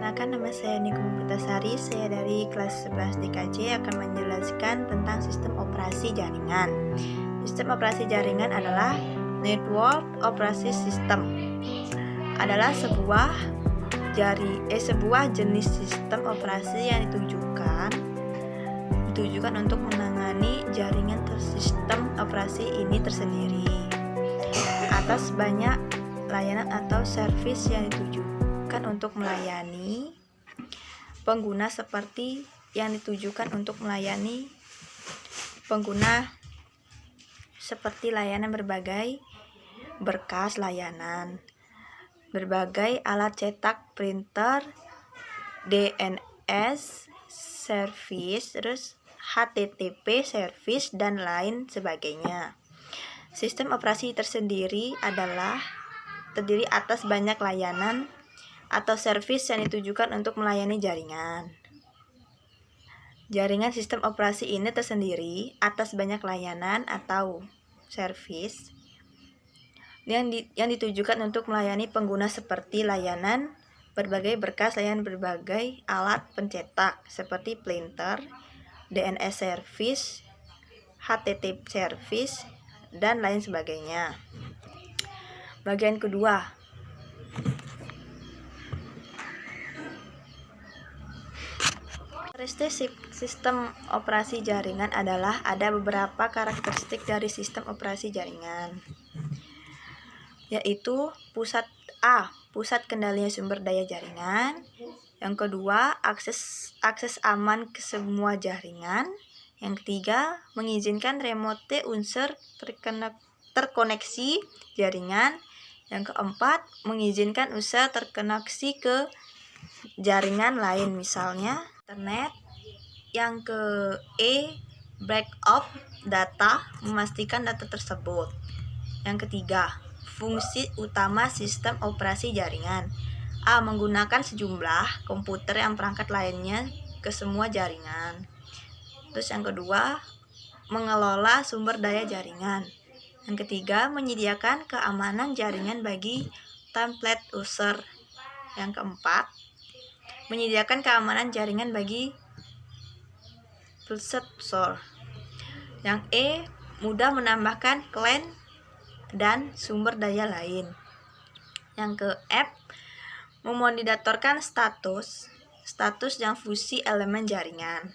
Perkenalkan, nama saya Niko Putasari. Saya dari kelas 11 DKJ akan menjelaskan tentang sistem operasi jaringan. Sistem operasi jaringan adalah Network Operation System. Adalah sebuah jenis sistem operasi yang ditujukan untuk menangani jaringan sistem operasi ini tersendiri atas banyak layanan atau servis yang ditujukan untuk melayani pengguna seperti yang ditujukan untuk melayani pengguna seperti layanan berbagai berkas layanan, berbagai alat cetak, printer, DNS service, terus HTTP service dan lain sebagainya. Sistem operasi tersendiri terdiri atas banyak layanan atau servis yang ditujukan untuk melayani jaringan. Jaringan sistem operasi ini tersendiri atas banyak layanan atau servis yang ditujukan untuk melayani pengguna seperti layanan berbagai berkas, layanan berbagai alat pencetak seperti printer, DNS service, HTTP service, dan lain sebagainya. Bagian kedua, karakteristik sistem operasi jaringan adalah ada beberapa karakteristik dari sistem operasi jaringan, yaitu pusat kendalinya sumber daya jaringan. Yang kedua, akses aman ke semua jaringan. Yang ketiga, mengizinkan remote unsur terkoneksi jaringan. Yang keempat, mengizinkan user terkoneksi ke jaringan lain, misalnya internet. Yang backup data, memastikan data tersebut. Yang ketiga, fungsi utama sistem operasi jaringan. Menggunakan sejumlah komputer yang perangkat lainnya ke semua jaringan. Terus yang kedua, mengelola sumber daya jaringan. Yang ketiga, menyediakan keamanan jaringan bagi template user. Yang keempat, menyediakan keamanan jaringan bagi user. Yang mudah menambahkan client dan sumber daya lain. Yang ke F, memonitorkan status yang fungsi elemen jaringan.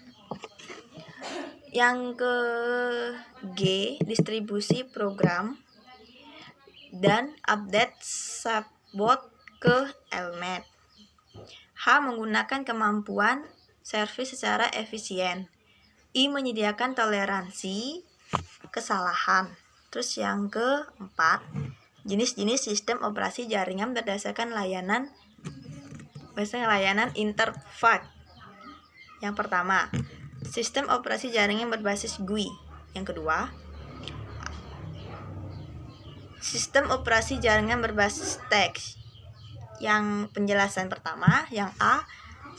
Yang ke G, distribusi program dan update support ke elemen. H, menggunakan kemampuan servis secara efisien. I, menyediakan toleransi kesalahan. Terus yang keempat, jenis-jenis sistem operasi jaringan berdasarkan layanan interface. Yang pertama, sistem operasi jaringan berbasis GUI. Yang kedua, sistem operasi jaringan berbasis teks. Yang penjelasan pertama, yang A,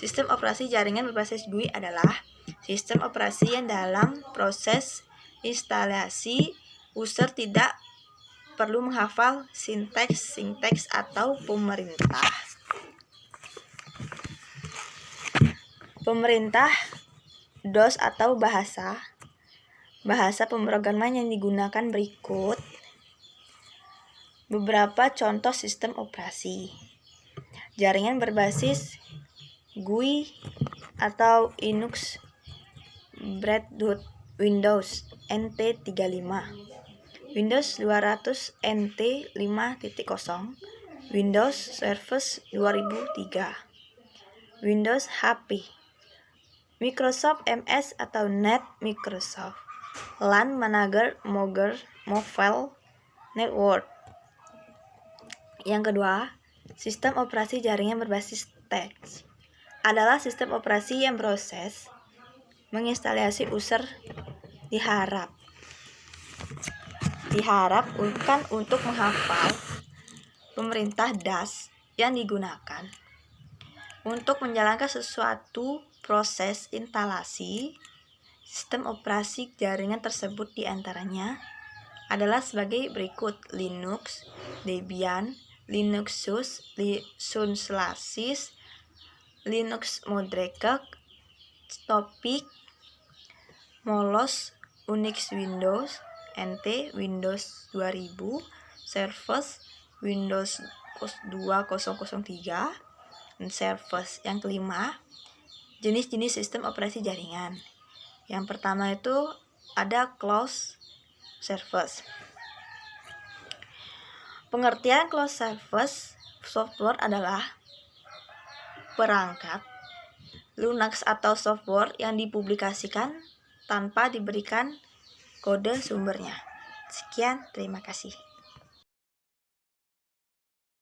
sistem operasi jaringan berbasis GUI adalah sistem operasi yang dalam proses instalasi user tidak perlu menghafal sinteks atau pemerintah DOS atau bahasa pemrograman yang digunakan berikut beberapa contoh sistem operasi jaringan berbasis GUI atau Linux, Breadboot, Windows NT 35, Windows 200 NT 5.0, Windows Service 2003, Windows HP, Microsoft MS atau Net Microsoft, LAN Manager Mobile Network. Yang kedua, sistem operasi jaringan berbasis teks adalah sistem operasi yang proses menginstalasi user diharapkan untuk menghafal pemerintah DAS yang digunakan untuk menjalankan sesuatu proses instalasi. Sistem operasi jaringan tersebut diantaranya adalah sebagai berikut: Linux, Debian, Linux SUS, Sun/Sys, Linux Modreke, Topik, Molos, Unix Windows, NT Windows 2000, Surface Windows 2003, dan Surface. Yang kelima, jenis-jenis sistem operasi jaringan. Yang pertama itu ada closed service. Pengertian closed service software adalah perangkat Linux atau software yang dipublikasikan tanpa diberikan kode sumbernya. Sekian, terima kasih.